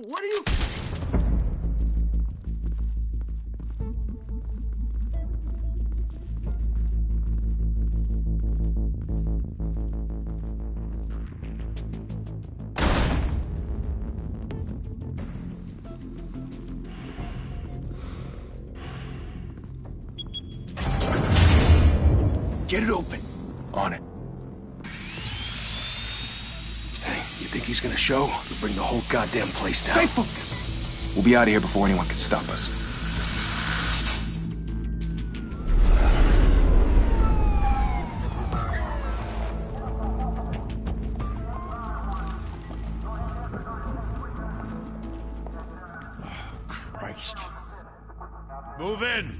What are you... Get it open. On it. Hey, you think he's gonna show? We'll bring the whole goddamn place down. Stay focused. We'll be out of here before anyone can stop us. Oh, Christ. Move in!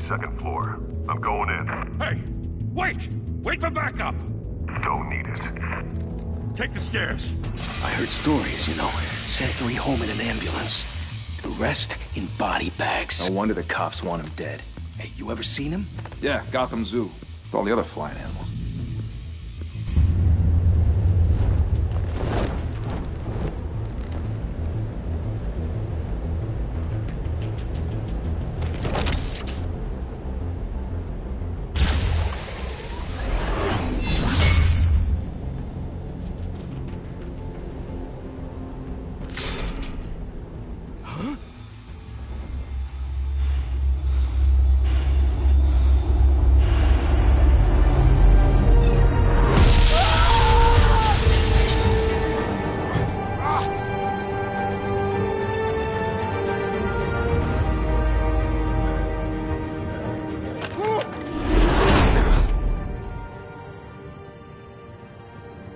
Second floor. I'm going in. Hey! Wait! Wait for backup! Don't need it. Take the stairs. I heard stories, you know. Sent 3 home in an ambulance. The rest in body bags. No wonder the cops want him dead. Hey, you ever seen him? Yeah, Gotham Zoo. With all the other flying animals.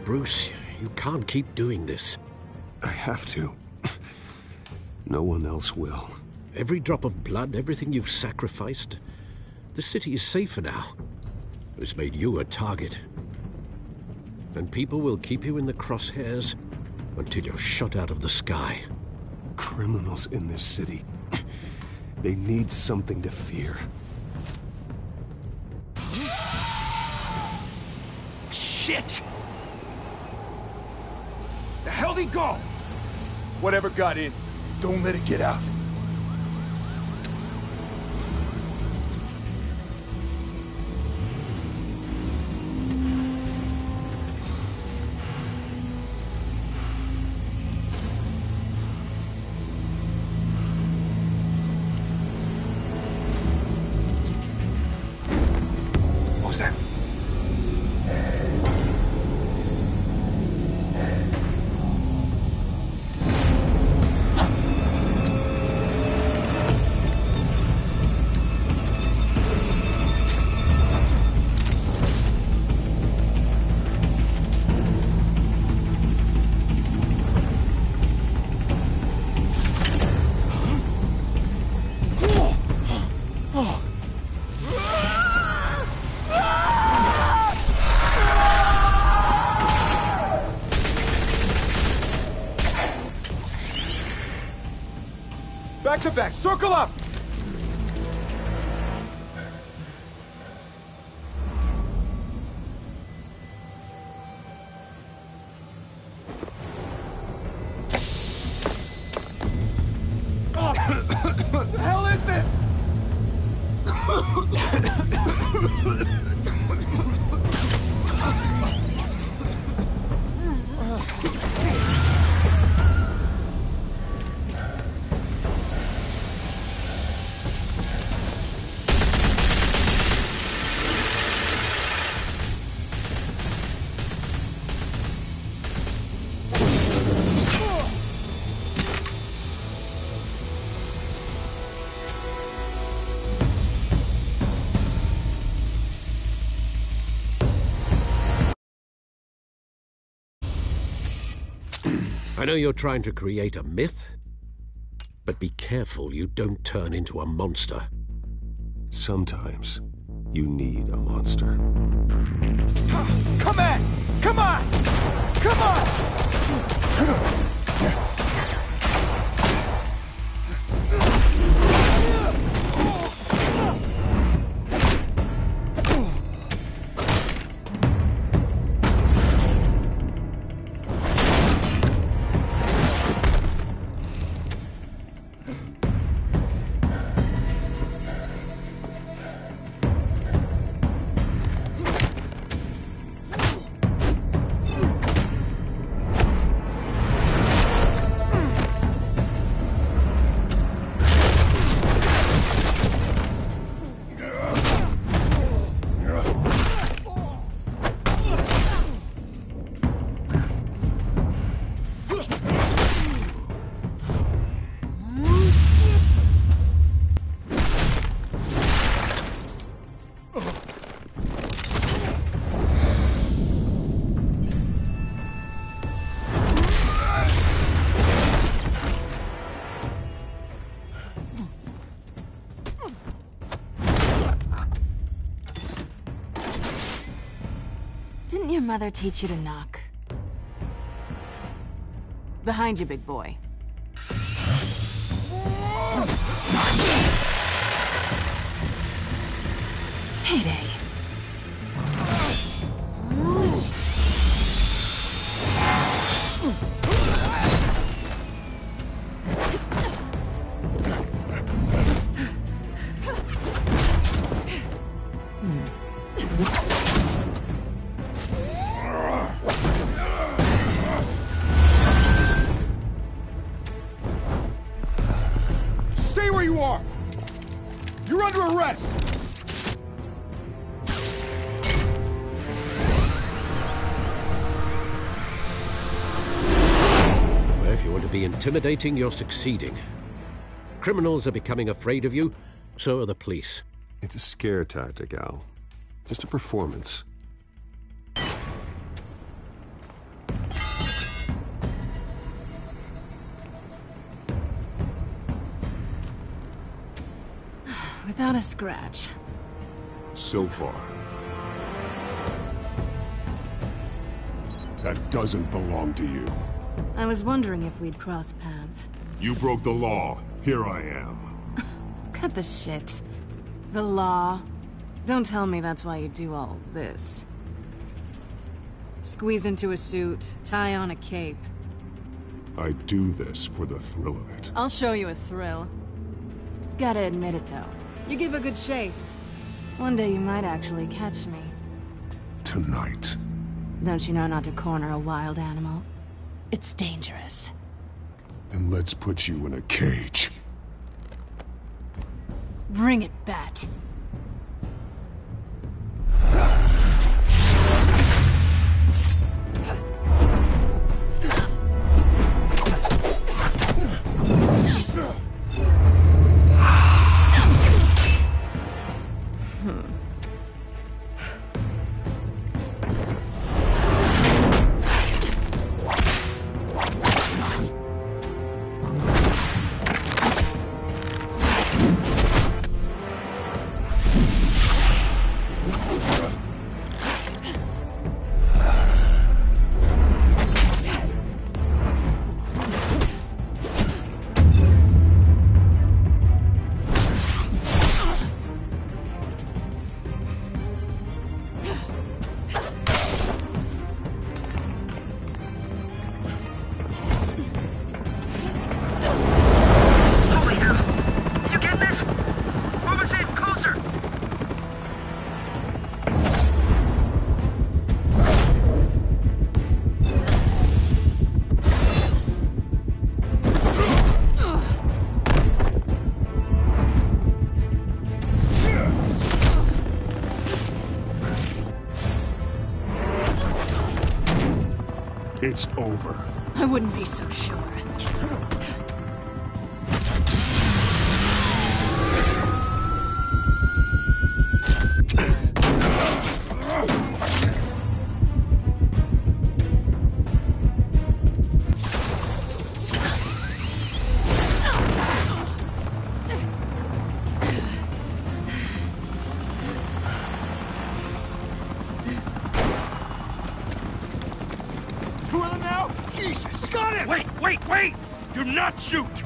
Bruce, you can't keep doing this. I have to. No one else will. Every drop of blood, everything you've sacrificed. The city is safer now. It's made you a target. And people will keep you in the crosshairs until you're shot out of the sky. Criminals in this city. They need something to fear. Shit! The hell'd he go? Whatever got in, don't let it get out. What was that? Back to back, circle up! Oh, what the hell is this? I know you're trying to create a myth, but be careful you don't turn into a monster. Sometimes you need a monster. Come on! Come on! Come on! Didn't your mother teach you to knock? Behind you, big boy. Heyday. Stay where you are! You're under arrest! Well, if you want to be intimidating, you're succeeding. Criminals are becoming afraid of you, so are the police. It's a scare tactic, Al. Just a performance. Without a scratch. So far. That doesn't belong to you. I was wondering if we'd cross paths. You broke the law. Here I am. Cut the shit. The law. Don't tell me that's why you do all this. Squeeze into a suit, tie on a cape. I do this for the thrill of it. I'll show you a thrill. Gotta admit it, though. You give a good chase. One day you might actually catch me. Tonight. Don't you know not to corner a wild animal? It's dangerous. Then let's put you in a cage. Bring it, Bat. It's over. I wouldn't be so sure. him! Wait! Do not shoot!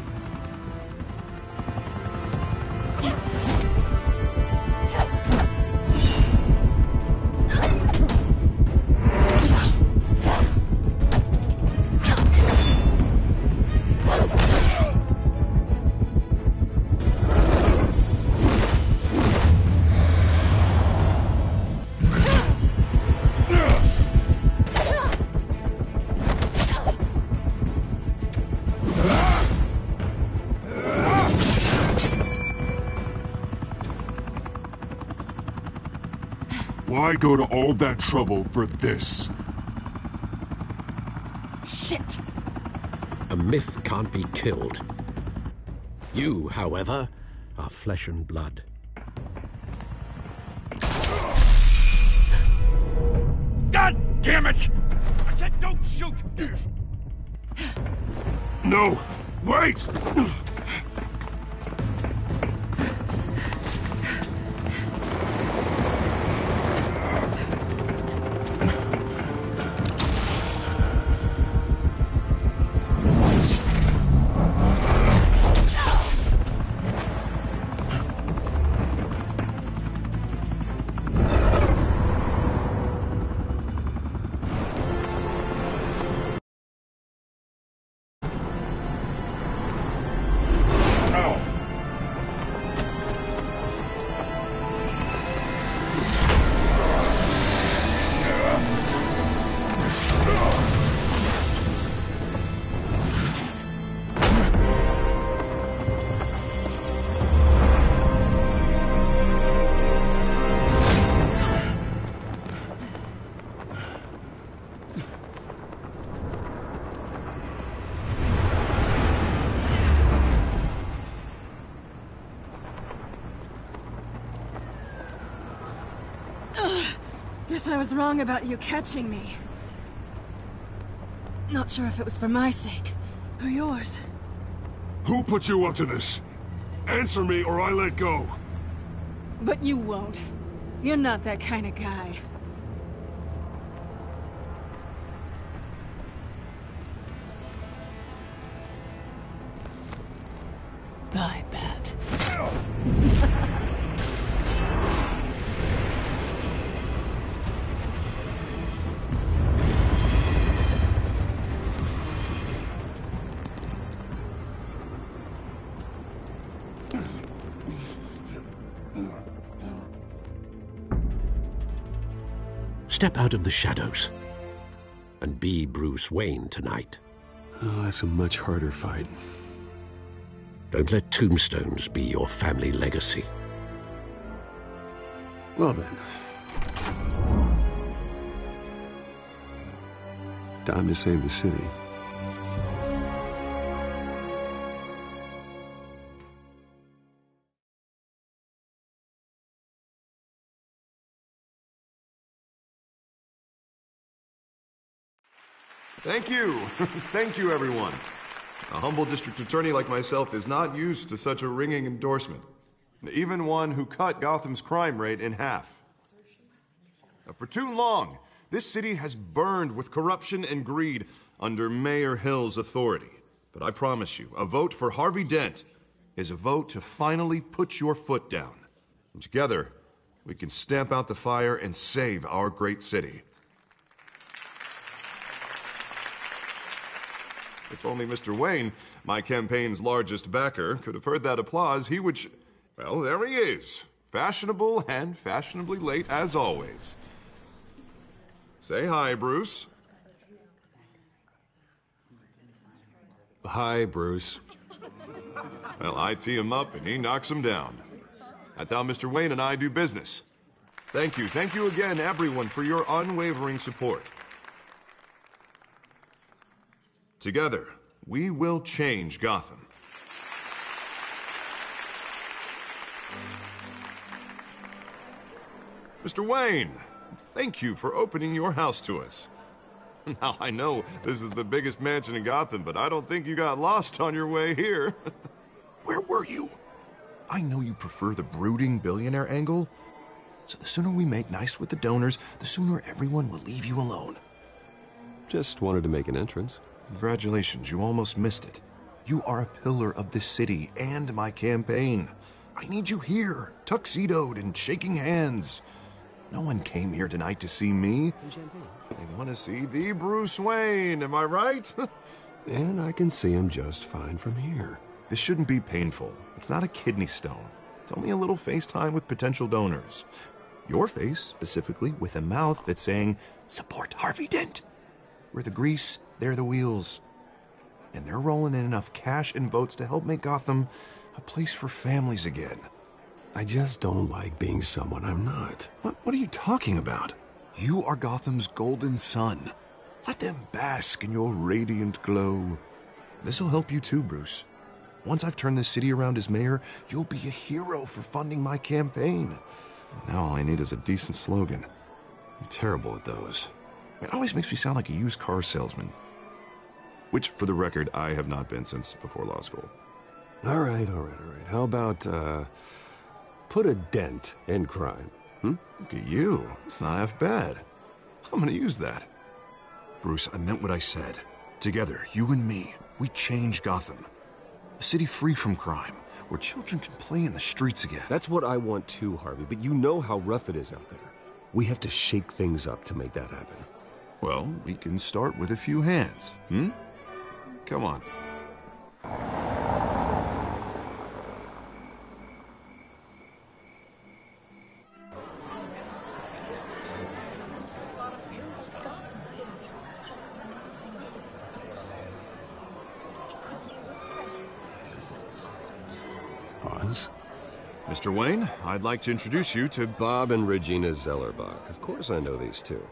Why go to all that trouble for this? Shit! A myth can't be killed. You, however, are flesh and blood. God damn it! I said don't shoot! No! Wait! Guess I was wrong about you catching me. Not sure if it was for my sake, or yours. Who put you up to this? Answer me or I let go. But you won't. You're not that kind of guy. Bye, Bat. Step out of the shadows and be Bruce Wayne tonight. Oh, that's a much harder fight. Don't let tombstones be your family legacy. Well then. Time to save the city. Thank you. Thank you, everyone. A humble district attorney like myself is not used to such a ringing endorsement. Even one who cut Gotham's crime rate in half. For too long, this city has burned with corruption and greed under Mayor Hill's authority. But I promise you, a vote for Harvey Dent is a vote to finally put your foot down. And together, we can stamp out the fire and save our great city. If only Mr. Wayne, my campaign's largest backer, could have heard that applause, he would well, there he is. Fashionable and fashionably late as always. Say hi, Bruce. Hi, Bruce. Well, I tee him up and he knocks him down. That's how Mr. Wayne and I do business. Thank you again, everyone, for your unwavering support. Together, we will change Gotham. Mr. Wayne, thank you for opening your house to us. Now, I know this is the biggest mansion in Gotham, but I don't think you got lost on your way here. Where were you? I know you prefer the brooding billionaire angle, so the sooner we make nice with the donors, the sooner everyone will leave you alone. Just wanted to make an entrance. Congratulations, you almost missed it. You are a pillar of this city and my campaign. I need you here, tuxedoed and shaking hands. No one came here tonight to see me. Some champagne. They want to see the Bruce Wayne, am I right? And I can see him just fine from here. This shouldn't be painful. It's not a kidney stone. It's only a little FaceTime with potential donors. Your face, specifically, with a mouth that's saying, support Harvey Dent. We're the grease, they're the wheels. And they're rolling in enough cash and votes to help make Gotham a place for families again. I just don't like being someone I'm not. What are you talking about? You are Gotham's golden sun. Let them bask in your radiant glow. This'll help you too, Bruce. Once I've turned this city around as mayor, you'll be a hero for funding my campaign. Now all I need is a decent slogan. I'm terrible at those. It always makes me sound like a used car salesman. Which, for the record, I have not been since before law school. All right. How about, put a dent in crime? Look at you. It's not half bad. I'm gonna use that. Bruce, I meant what I said. Together, you and me, we change Gotham. A city free from crime, where children can play in the streets again. That's what I want too, Harvey, but you know how rough it is out there. We have to shake things up to make that happen. Well, we can start with a few hands, Come on. Hans? Mr. Wayne, I'd like to introduce you to Bob and Regina Zellerbach. Of course I know these two.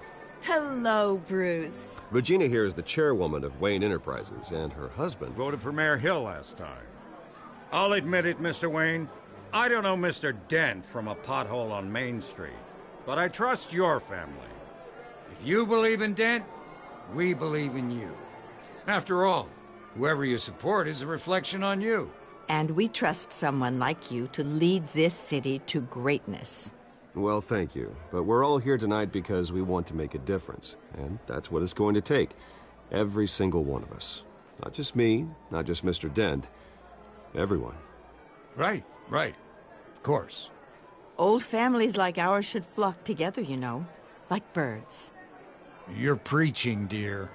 Hello, Bruce. Regina here is the chairwoman of Wayne Enterprises, and her husband... Voted for Mayor Hill last time. I'll admit it, Mr. Wayne. I don't know Mr. Dent from a pothole on Main Street, but I trust your family. If you believe in Dent, we believe in you. After all, whoever you support is a reflection on you. And we trust someone like you to lead this city to greatness. Well, thank you. But we're all here tonight because we want to make a difference. And that's what it's going to take. Every single one of us. Not just me, not just Mr. Dent. Everyone. Right. Of course. Old families like ours should flock together, you know. Like birds. You're preaching, dear.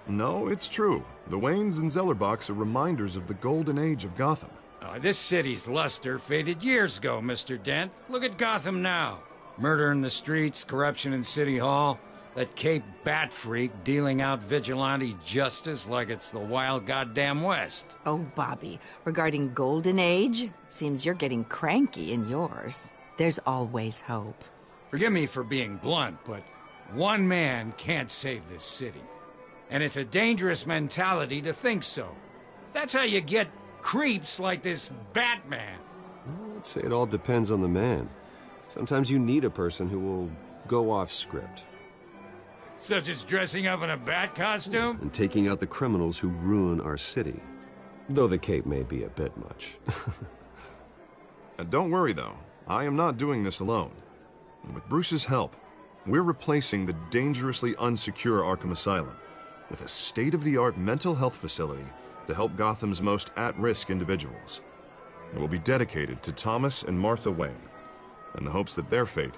No, it's true. The Waynes and Zellerbachs are reminders of the golden age of Gotham. This city's luster faded years ago, Mr. Dent. Look at Gotham now. Murder in the streets, corruption in City Hall, that Cape Bat freak dealing out vigilante justice like it's the wild goddamn West. Oh, Bobby, regarding Golden Age, it seems you're getting cranky in yours. There's always hope. Forgive me for being blunt, but one man can't save this city. And it's a dangerous mentality to think so. That's how you get creeps like this Batman. I'd say it all depends on the man. Sometimes you need a person who will go off script. Such as dressing up in a bat costume? And taking out the criminals who ruin our city. Though the cape may be a bit much. Don't worry, though. I am not doing this alone. And with Bruce's help, we're replacing the dangerously unsecure Arkham Asylum with a state-of-the-art mental health facility to help Gotham's most at-risk individuals. It will be dedicated to Thomas and Martha Wayne, in the hopes that their fate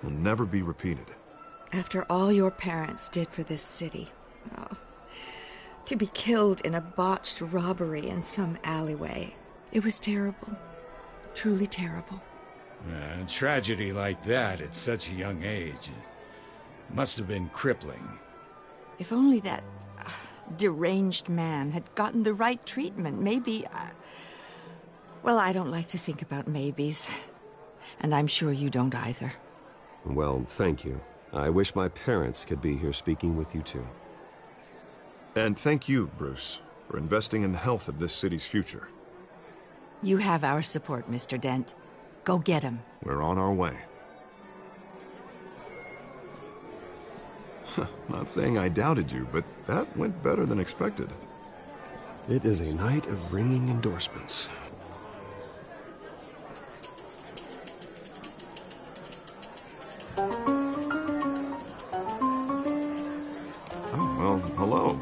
will never be repeated. After all your parents did for this city, to be killed in a botched robbery in some alleyway, it was terrible. Truly terrible. A tragedy like that at such a young age must have been crippling. If only that deranged man had gotten the right treatment, maybe... Well, I don't like to think about maybes. And I'm sure you don't either. Well, thank you. I wish my parents could be here speaking with you too. And thank you, Bruce, for investing in the health of this city's future. You have our support, Mr. Dent. Go get him. We're on our way. Not saying I doubted you, but that went better than expected. It is a night of ringing endorsements. Oh, well, hello.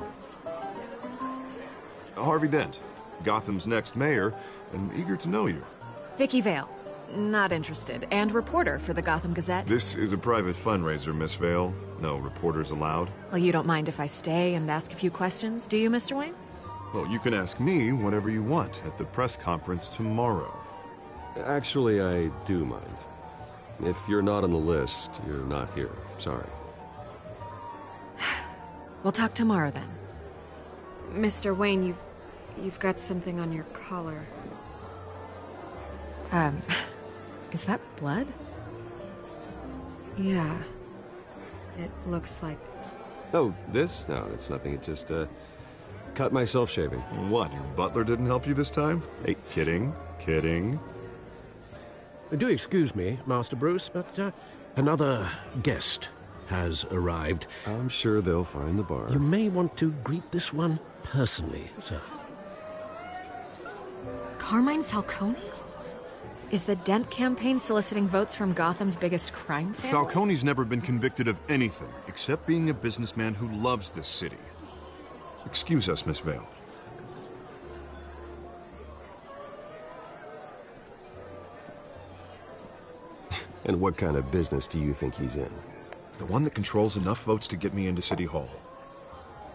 Harvey Dent, Gotham's next mayor, and eager to know you. Vicky Vale. Not interested. And reporter for the Gotham Gazette. This is a private fundraiser, Miss Vale. No reporters allowed. Well, you don't mind if I stay and ask a few questions, do you, Mr. Wayne? Well, you can ask me whatever you want at the press conference tomorrow. Actually, I do mind. If you're not on the list, you're not here. Sorry. We'll talk tomorrow then. Mr. Wayne, you've got something on your collar. Is that blood? Yeah. It looks like... Oh, this? No, it's nothing. It just, cut myself shaving. What, your butler didn't help you this time? Hey, kidding. Do excuse me, Master Bruce, but another guest has arrived. I'm sure they'll find the bar. You may want to greet this one personally, sir. Carmine Falcone? Is the Dent campaign soliciting votes from Gotham's biggest crime family? Falcone's never been convicted of anything except being a businessman who loves this city. Excuse us, Miss Vale. And what kind of business do you think he's in? The one that controls enough votes to get me into City Hall.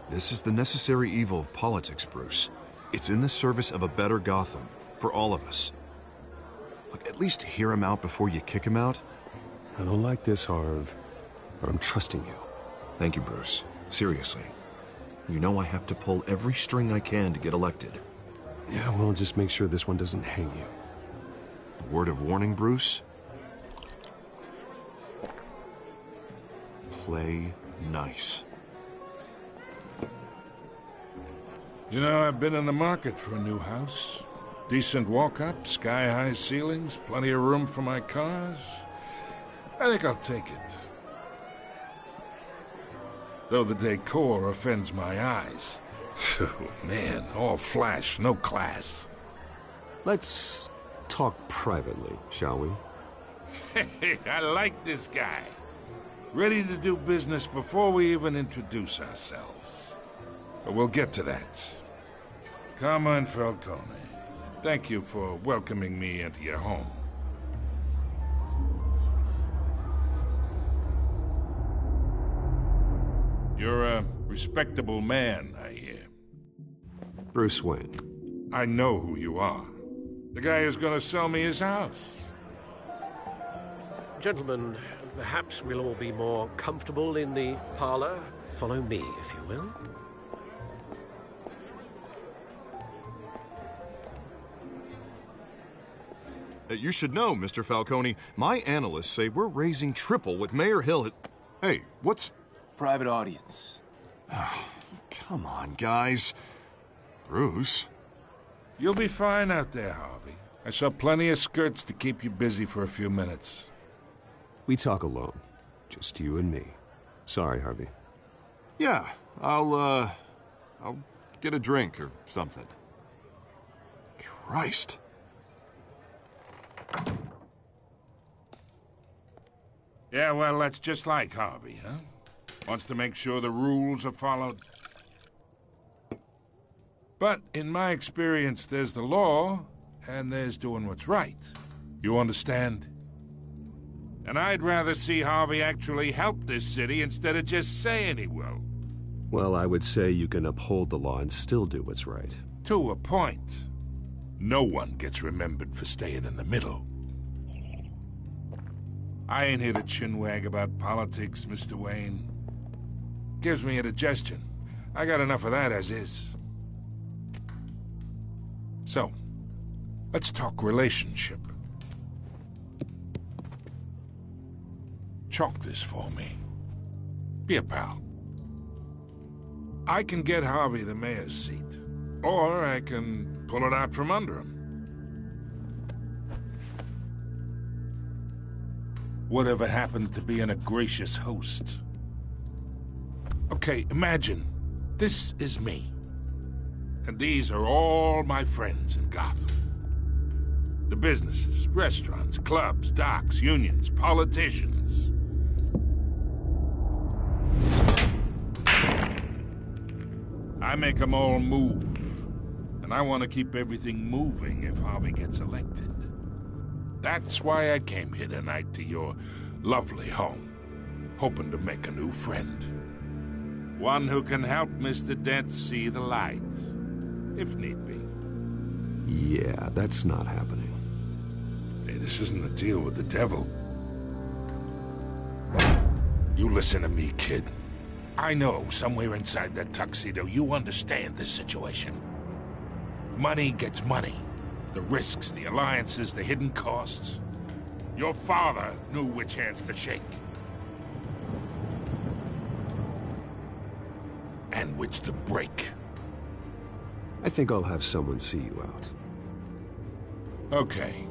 This is the necessary evil of politics, Bruce. It's in the service of a better Gotham, for all of us. Look, at least hear him out before you kick him out. I don't like this, Harv, but I'm trusting you. Thank you, Bruce. Seriously. You know I have to pull every string I can to get elected. Yeah, well, just make sure this one doesn't hang you. A word of warning, Bruce? Play nice. You know, I've been in the market for a new house. Decent walk-up, sky-high ceilings, plenty of room for my cars. I think I'll take it. Though the decor offends my eyes. Oh, man, all flash, no class. Let's talk privately, shall we? Hey, I like this guy. Ready to do business before we even introduce ourselves. But we'll get to that. Carmine Falcone, thank you for welcoming me into your home. You're a respectable man, I hear. Bruce Wayne. I know who you are. The guy who's gonna sell me his house. Gentlemen, perhaps we'll all be more comfortable in the parlor. Follow me, if you will. You should know, Mr. Falcone, my analysts say we're raising triple what Mayor Hill had... Hey, what's... Private audience. Come on, guys. Bruce? You'll be fine out there, Harvey. I saw plenty of skirts to keep you busy for a few minutes. We talk alone. Just you and me. Sorry, Harvey. Yeah, I'll get a drink or something. Christ. Yeah, well, that's just like Harvey, huh? Wants to make sure the rules are followed. But in my experience, there's the law, and there's doing what's right. You understand? And I'd rather see Harvey actually help this city instead of just saying he will. Well, I would say you can uphold the law and still do what's right. To a point. No one gets remembered for staying in the middle. I ain't here to chinwag about politics, Mr. Wayne. Gives me indigestion. I got enough of that as is. So, let's talk relationship. Chalk this for me. Be a pal. I can get Harvey the mayor's seat, or I can pull it out from under him. Whatever happened to being a gracious host? Okay, imagine this is me. And these are all my friends in Gotham. The businesses, restaurants, clubs, docks, unions, politicians. I make them all move. And I want to keep everything moving if Harvey gets elected. That's why I came here tonight to your lovely home, hoping to make a new friend. One who can help Mr. Dent see the light, if need be. Yeah, that's not happening. Hey, this isn't a deal with the devil. You listen to me, kid. I know somewhere inside that tuxedo you understand this situation. Money gets money. The risks, the alliances, the hidden costs. Your father knew which hands to shake. And which to break. I think I'll have someone see you out. Okay.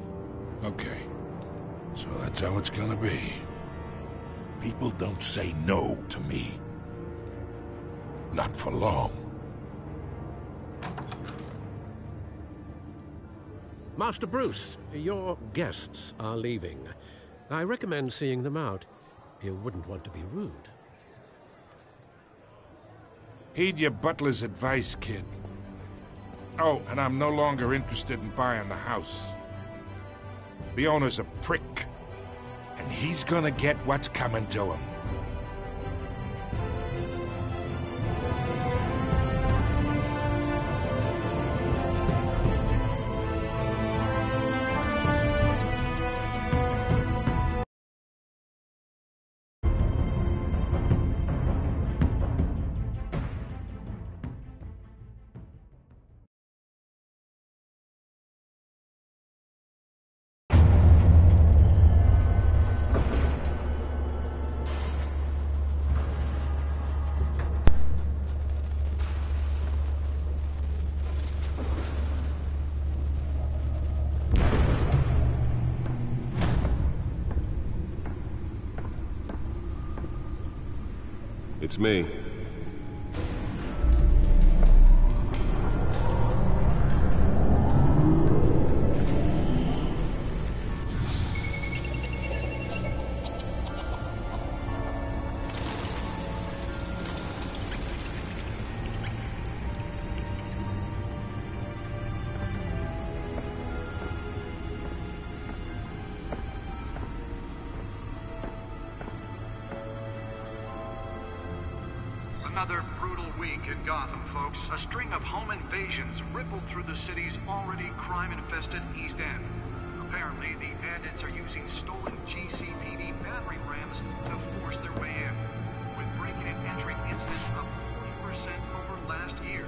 So that's how it's gonna be. People don't say no to me. Not for long. Master Bruce, your guests are leaving. I recommend seeing them out. You wouldn't want to be rude. Heed your butler's advice, kid. Oh, and I'm no longer interested in buying the house. The owner's a prick, and he's gonna get what's coming to him. It's me. Another brutal week in Gotham, folks. A string of home invasions rippled through the city's already crime-infested East End. Apparently, the bandits are using stolen GCPD battering rams to force their way in, with breaking and entering incidents up 40% over last year.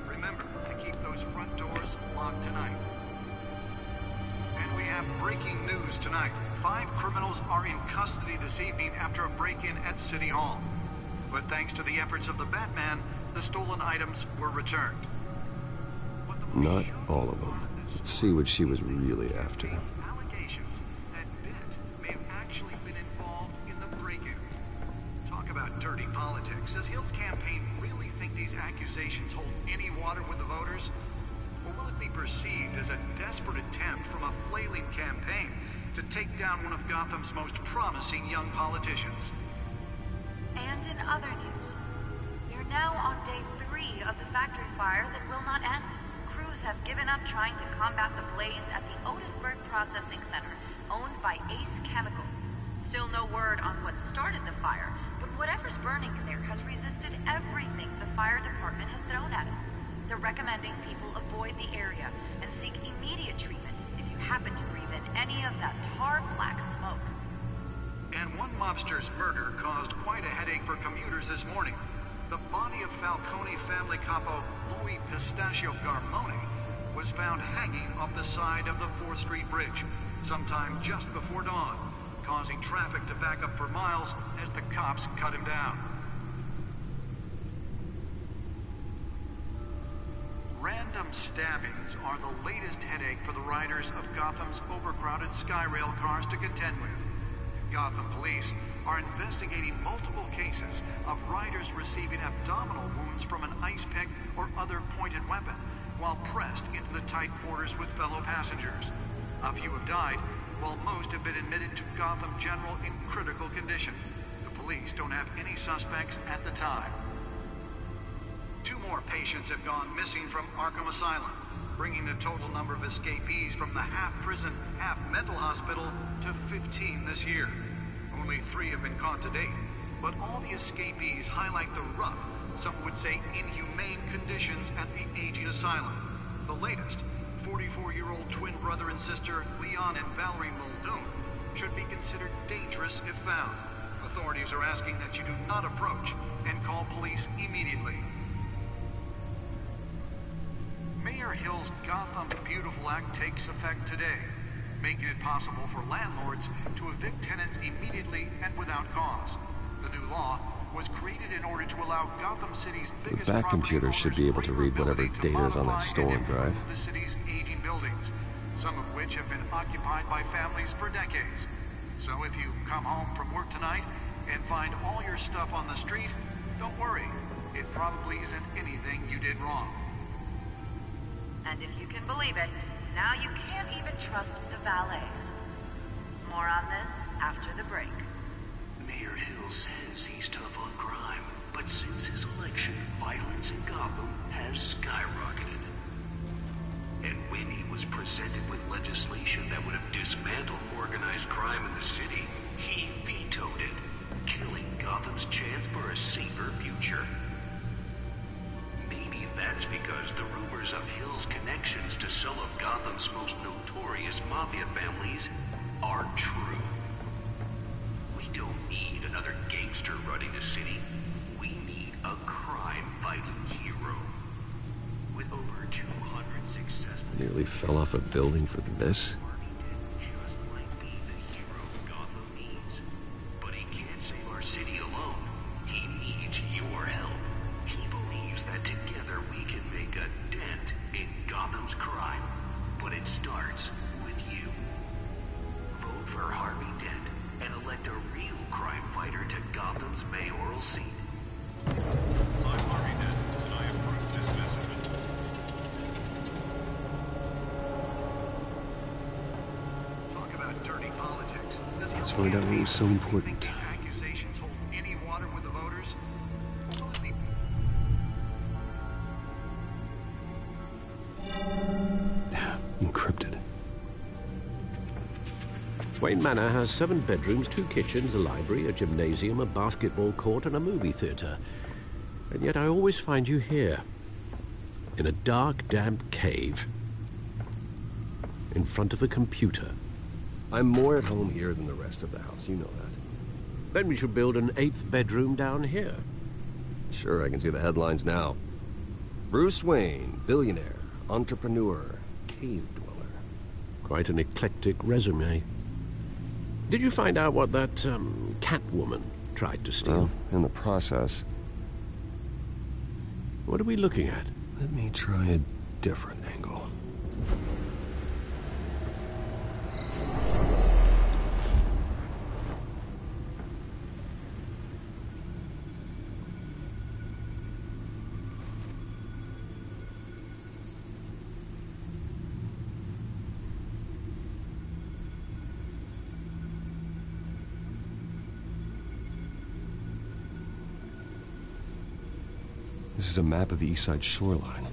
Remember to keep those front doors locked tonight. And we have breaking news tonight. 5 criminals are in custody this evening after a break-in at City Hall. But thanks to the efforts of the Batman, the stolen items were returned. Not all of them. Let's see what she was really after. Allegations that Dent may have actually been involved in the break-in. Talk about dirty politics. Does Hill's campaign really think these accusations hold any water with the voters? Or will it be perceived as a desperate attempt from a flailing campaign to take down one of Gotham's most promising young politicians? And in other news, we're now on day 3 of the factory fire that will not end. Crews have given up trying to combat the blaze at the Otisburg Processing Center, owned by Ace Chemical. Still no word on what started the fire, but whatever's burning in there has resisted everything the fire department has thrown at it. They're recommending people avoid the area and seek immediate treatment if you happen to breathe in any of that tar black smoke. And one mobster's murder caused quite a headache for commuters this morning. The body of Falcone family capo Louis Pistachio Garmone was found hanging off the side of the 4th Street Bridge sometime just before dawn, causing traffic to back up for miles as the cops cut him down. Random stabbings are the latest headache for the riders of Gotham's overcrowded Skyrail cars to contend with. Gotham police are investigating multiple cases of riders receiving abdominal wounds from an ice pick or other pointed weapon while pressed into the tight quarters with fellow passengers. A few have died, while most have been admitted to Gotham General in critical condition. The police don't have any suspects at the time. 2 more patients have gone missing from Arkham Asylum. bringing the total number of escapees from the half-prison, half-mental hospital to 15 this year. Only 3 have been caught to date, but all the escapees highlight the rough, some would say inhumane conditions at the aging asylum. The latest, 44-year-old twin brother and sister Leon and Valerie Muldoon, should be considered dangerous if found. Authorities are asking that you do not approach and call police immediately. Mayor Hill's Gotham Beautiful Act takes effect today, making it possible for landlords to evict tenants immediately and without cause. The new law was created in order to allow Gotham City's biggest The back computer should be able to read whatever data is on that stolen drive. the city's aging buildings, some of which have been occupied by families for decades. So if you come home from work tonight and find all your stuff on the street, don't worry. It probably isn't anything you did wrong. And if you can believe it, now you can't even trust the valets. More on this after the break. Mayor Hill says he's tough on crime, but since his election, violence in Gotham has skyrocketed. And when he was presented with legislation that would have dismantled organized crime in the city, he vetoed it, killing Gotham's chance for a safer future. Maybe that's because the rumors of Hill's connections to some of Gotham's most notorious mafia families are true. We don't need another gangster running the city. We need a crime-fighting hero. With over 200 successful... Nearly fell off a building for this? just might be the hero Gotham needs. But he can't save our city alone. He needs your help. He believes that together we can make a dent in Gotham's crime. But it starts with you. Vote for Harvey Dent and elect a real crime fighter to Gotham's mayoral seat. I'm Harvey Dent, and I approve this message. Talk about dirty politics. Let's find out what was so important. These accusations hold any water with the voters? Or will it be... Encrypted. Wayne Manor has 7 bedrooms, 2 kitchens, a library, a gymnasium, a basketball court, and a movie theater. And yet I always find you here, in a dark, damp cave, in front of a computer. I'm more at home here than the rest of the house, you know that. Then we should build an 8th bedroom down here. Sure, I can see the headlines now. Bruce Wayne, billionaire, entrepreneur, cave dweller. Quite an eclectic resume. Did you find out what that, Catwoman tried to steal? Well, in the process. What are we looking at? Let me try a different angle. This is a map of the east side shoreline.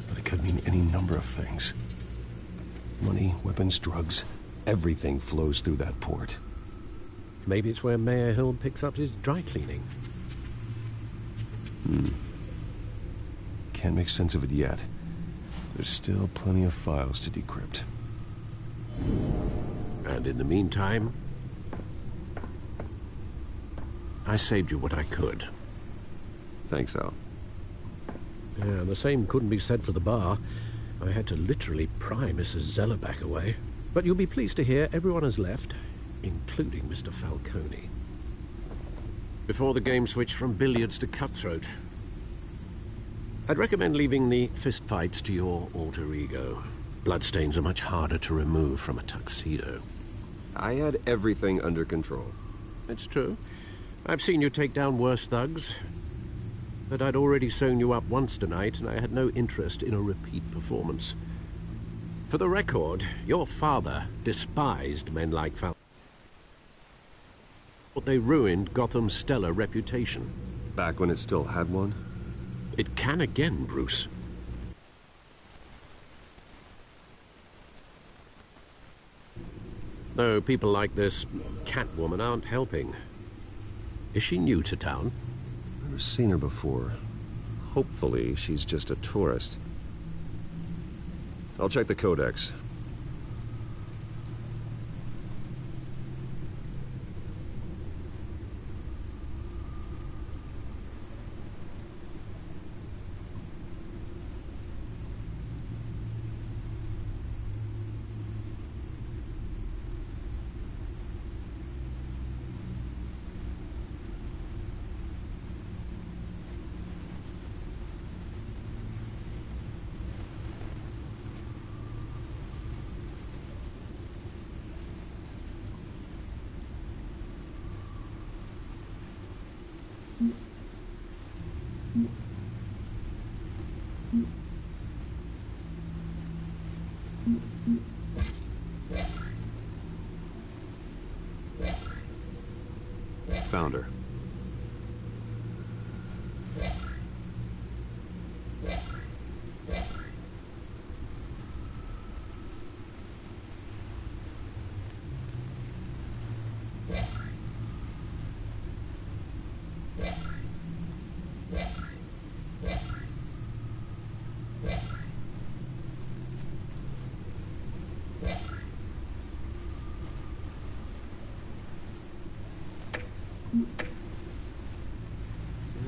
But it could mean any number of things. Money, weapons, drugs, everything flows through that port. Maybe it's where Mayor Hill picks up his dry cleaning. Can't make sense of it yet. There's still plenty of files to decrypt. And in the meantime, I saved you what I could. Thanks, Al. Yeah, the same couldn't be said for the bar. I had to literally pry Mrs. Zeller back away. But you'll be pleased to hear everyone has left, including Mr. Falcone. Before the game switched from billiards to cutthroat. I'd recommend leaving the fistfights to your alter ego. Bloodstains are much harder to remove from a tuxedo. I had everything under control. It's true. I've seen you take down worse thugs. But I'd already sewn you up once tonight, and I had no interest in a repeat performance. For the record, your father despised men like Falcone. They ruined Gotham's stellar reputation. Back when it still had one? It can again, Bruce. Though people like this Catwoman aren't helping. Is she new to town? Never seen her before. Hopefully, she's just a tourist. I'll check the codex. Found her.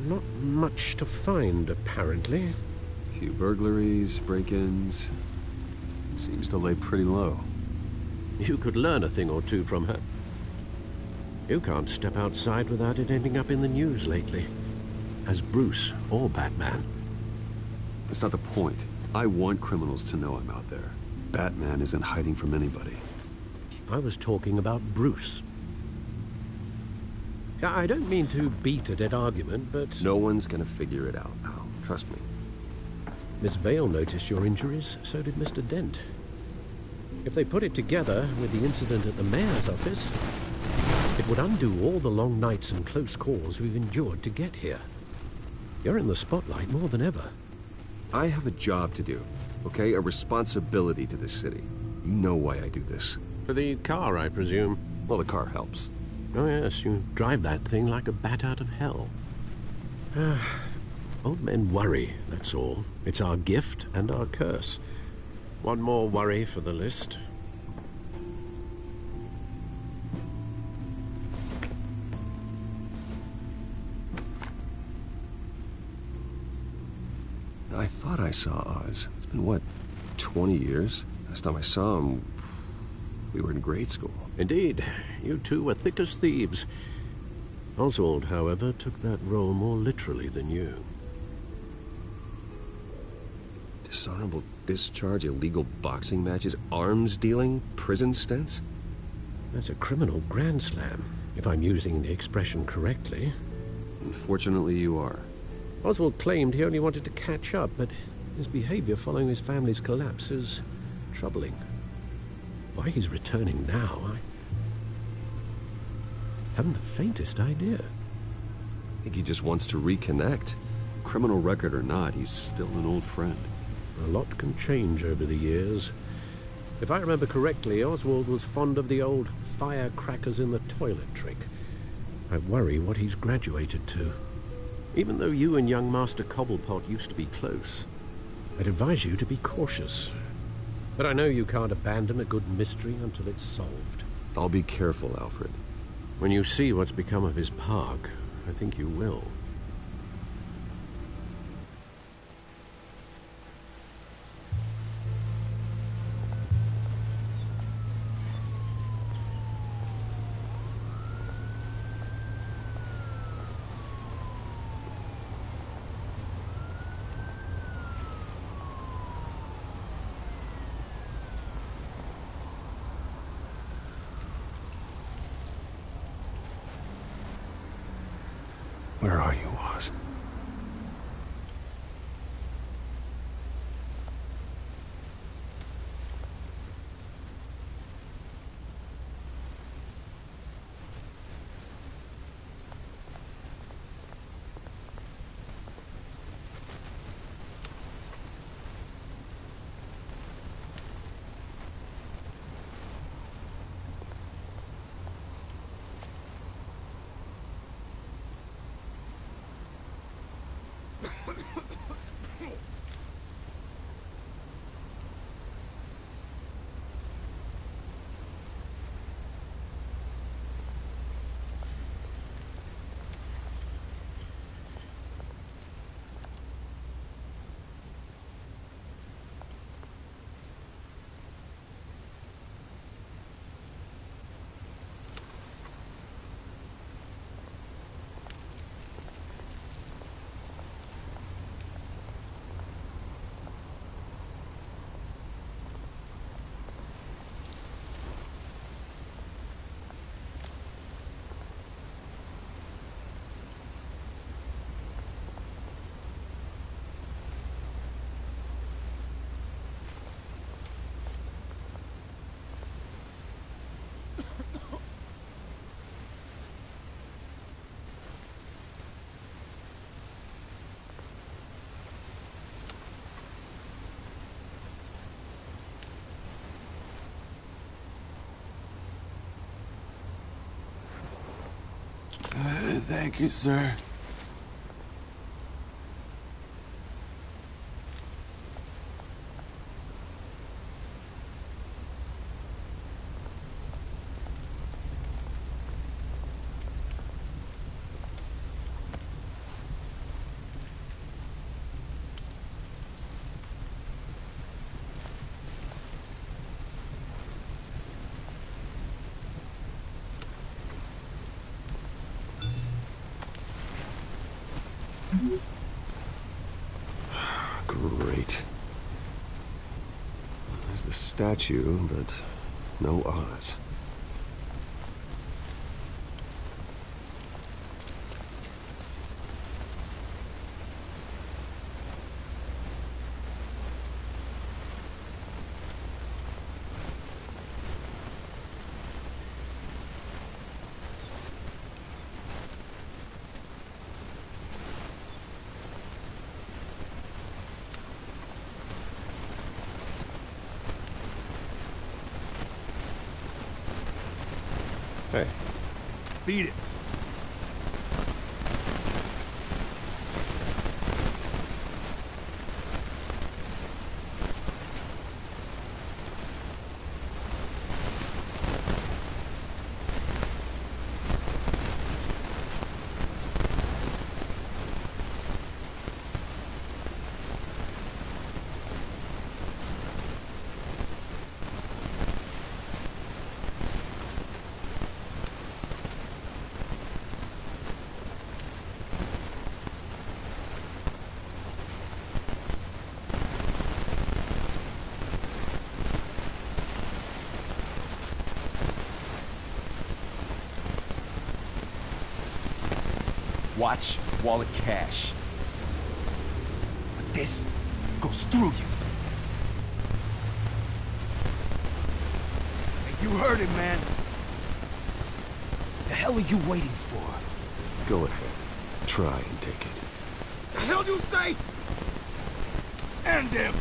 Not much to find, apparently. Few burglaries, break-ins. Seems to lay pretty low. You could learn a thing or two from her. You can't step outside without it ending up in the news lately. As Bruce or Batman. That's not the point. I want criminals to know I'm out there. Batman isn't hiding from anybody. I was talking about Bruce. I don't mean to beat a dead argument, but... No one's gonna figure it out now. Trust me. Miss Vale noticed your injuries, so did Mr. Dent. If they put it together with the incident at the mayor's office, it would undo all the long nights and close calls we've endured to get here. You're in the spotlight more than ever. I have a job to do, okay? A responsibility to this city. You know why I do this. For the car, I presume. Well, the car helps. Oh yes, you drive that thing like a bat out of hell. Old men worry, that's all. It's our gift and our curse. One more worry for the list. I thought I saw Oz. It's been, what, 20 years? Last time I saw him, we were in grade school. Indeed. You two were thick as thieves. Oswald, however, took that role more literally than you. Dishonorable discharge, illegal boxing matches, arms dealing, prison stints? That's a criminal grand slam, if I'm using the expression correctly. Unfortunately, you are. Oswald claimed he only wanted to catch up, but his behavior following his family's collapse is troubling. Why he's returning now, I haven't the faintest idea. I think he just wants to reconnect. Criminal record or not, he's still an old friend. A lot can change over the years. If I remember correctly, Oswald was fond of the old firecrackers in the toilet trick. I worry what he's graduated to. Even though you and young Master Cobblepot used to be close, I'd advise you to be cautious. But I know you can't abandon a good mystery until it's solved. I'll be careful, Alfred. When you see what's become of his park, I think you will. Where are you, Oz? Thank you, sir. Great. There's the statue, but no Oz. Hey. Beat it. Watch wallet cash. But this goes through you. Hey, you heard it, man. The hell are you waiting for? Go ahead. Try and take it. The hell you say? End him!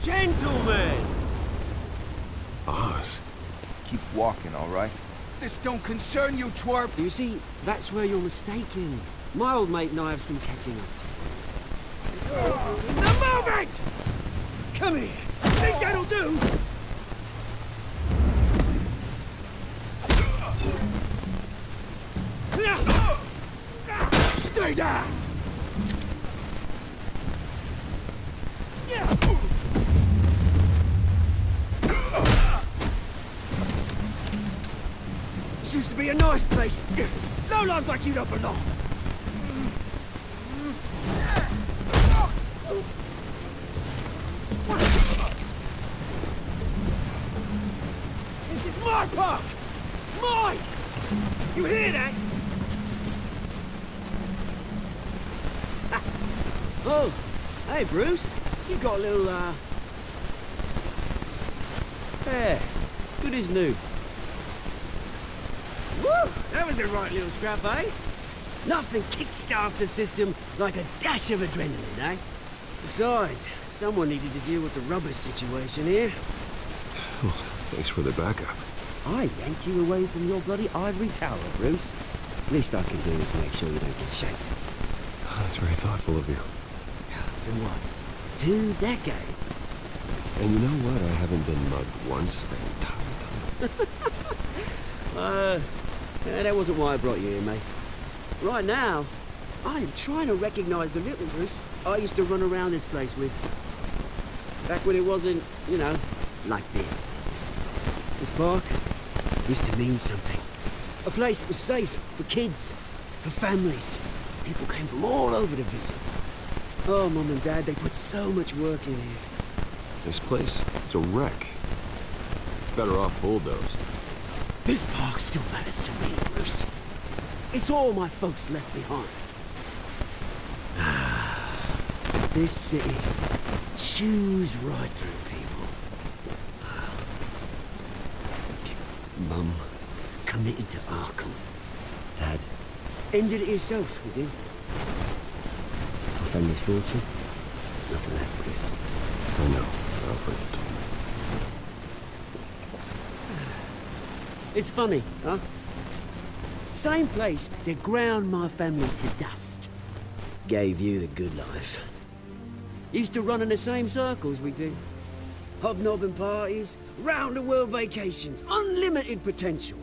Gentlemen! Oz. Keep walking, all right? This don't concern you, twerp! You see, that's where you're mistaken. My old mate and I have some catching up to do. Now move it! Come here! Think that'll do? Stay down! This used to be a nice place. No lives like you don't belong. This is my park! Mine! You hear that? Oh, hey Bruce. You got a little, Yeah, good as new. Woo! That was a right little scrap, eh? Nothing kickstarts the system like a dash of adrenaline, eh? Besides, someone needed to deal with the rubber situation here. Well, thanks for the backup. I yanked you away from your bloody ivory tower, Bruce. Least I can do is make sure you don't get shanked. That's very thoughtful of you. It's been what? 2 decades? And you know what? I haven't been mugged once the entire time. Yeah, that wasn't why I brought you here, mate. Right now, I am trying to recognize the little Bruce I used to run around this place with. Back when it wasn't, you know, like this. This park used to mean something. A place that was safe for kids, for families. People came from all over to visit. Oh, Mum and Dad, they put so much work in here. This place is a wreck. It's better off bulldozed. This park still matters to me, Bruce. It's all my folks left behind. This city chews right through people. Mum committed to Arkham. Dad ended it yourself, you did. My family's fortune. There's nothing left, Bruce. I know. Alfred told me. It's funny, huh? Same place that ground my family to dust. Gave you the good life. Used to run in the same circles we do. Hobnobbing parties, round-the-world vacations, unlimited potential.